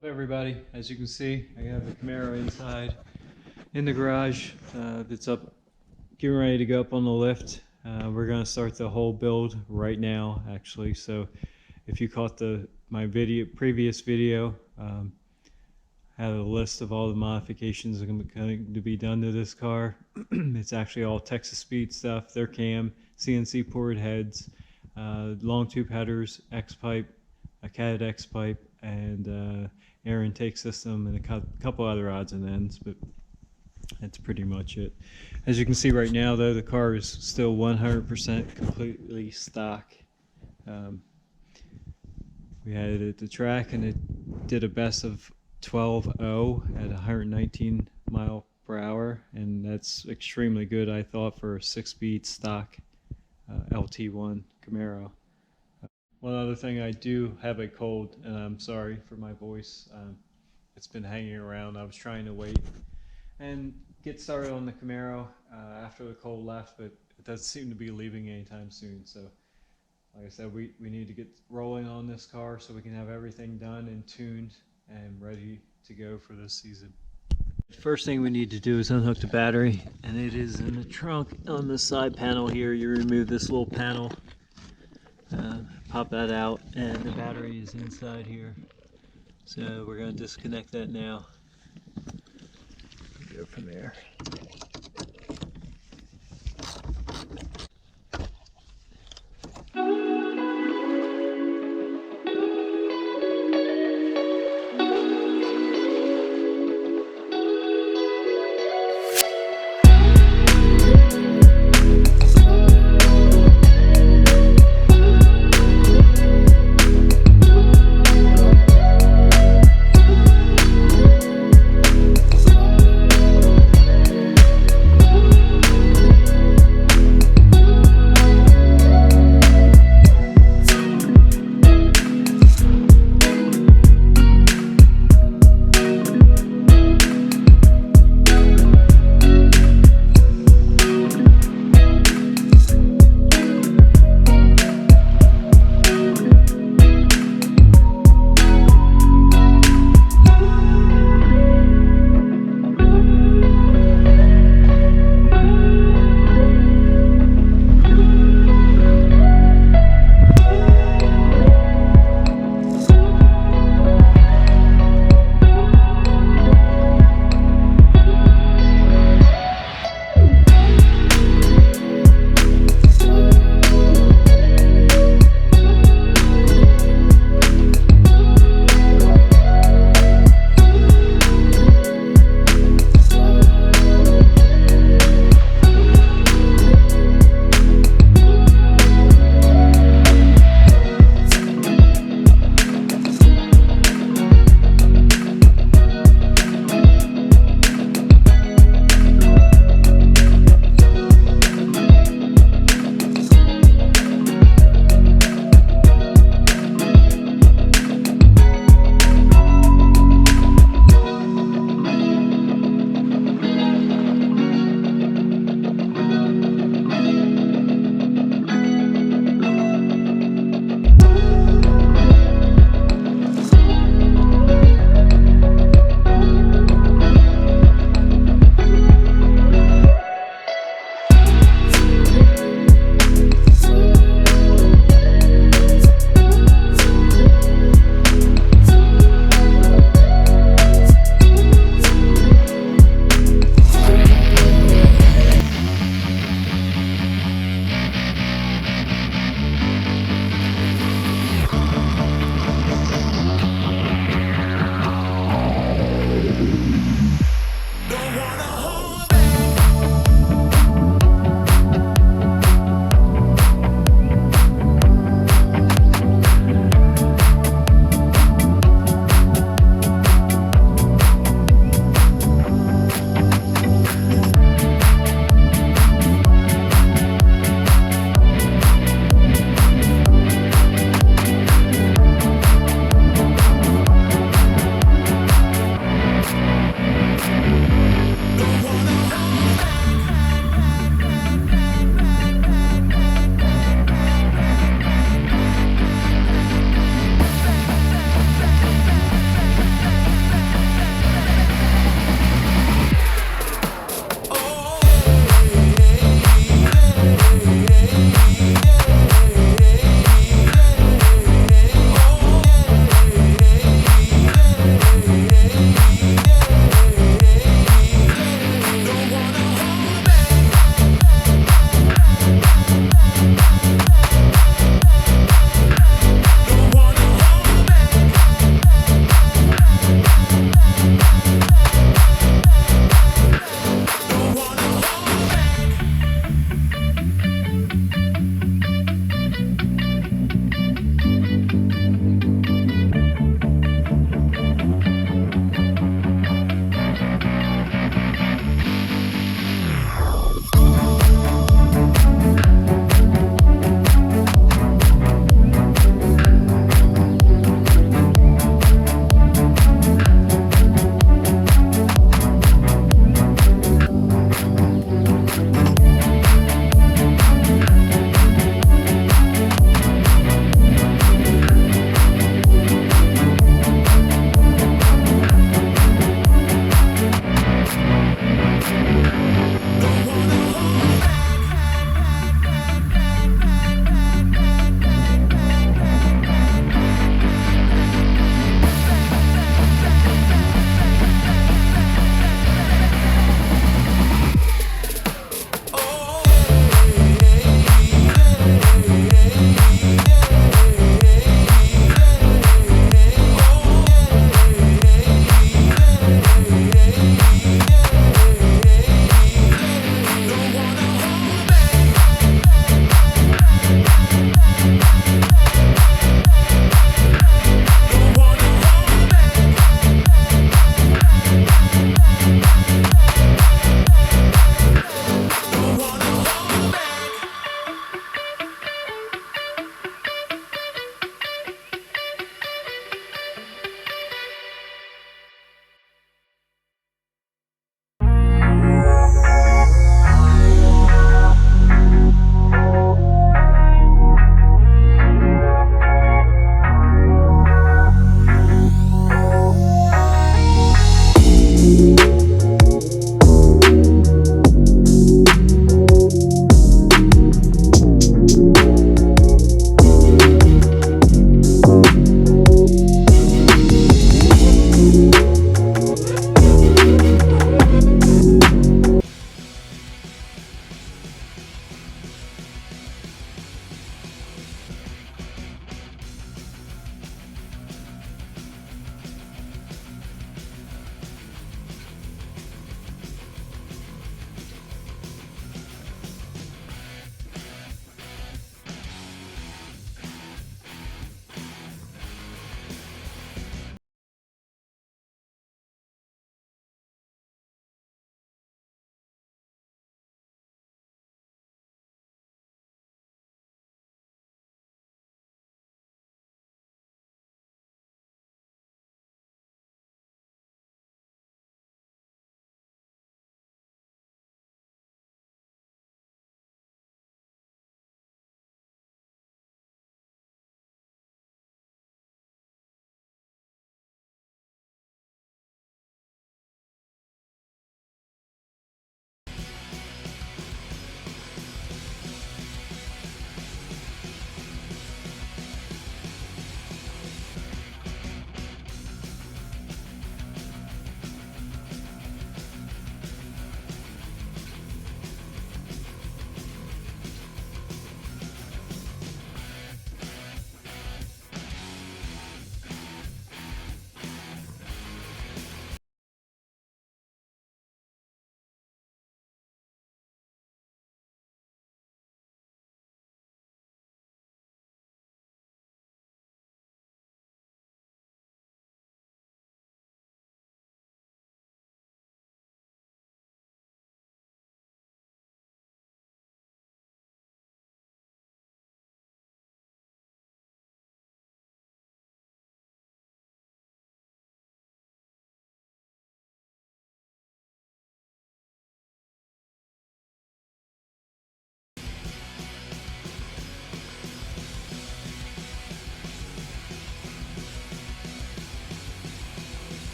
Hey everybody, as you can see, I have the Camaro inside in the garage. It's up, getting ready to go up on the lift. We're going to start the whole build right now, actually. So if you caught my previous video, I have a list of all the modifications that are going to be done to this car. It's actually all Texas Speed stuff, their cam, CNC poured heads, long tube headers, X-pipe, a Cat X-pipe, and air intake system, and a couple other odds and ends, but that's pretty much it. As you can see right now, though, the car is still 100% completely stock. We had it at the track, and it did a best of 12.0 at 119 mile per hour, and that's extremely good, I thought, for a 6-speed stock LT1 Camaro. One other thing, I do have a cold, and I'm sorry for my voice. It's been hanging around. I was trying to wait and get started on the Camaro after the cold left, but it doesn't seem to be leaving anytime soon. So, like I said, we need to get rolling on this car so we can have everything done and tuned and ready to go for this season. First thing we need to do is unhook the battery, and it is in the trunk on the side panel here. You remove this little panel. Pop that out, and the battery is inside here. So we're going to disconnect that now. Go from there.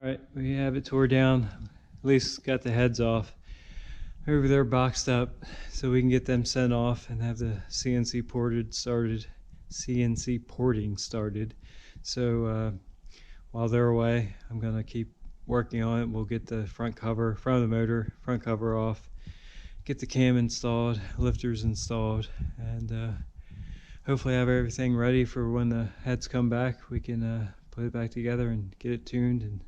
Right, we have it tore down. At least got the heads off. Over there boxed up, so we can get them sent off and have the CNC porting started. So while they're away, I'm gonna keep working on it. We'll get the front of the motor, front cover off, get the cam installed, lifters installed, and hopefully have everything ready for when the heads come back. We can put it back together and get it tuned and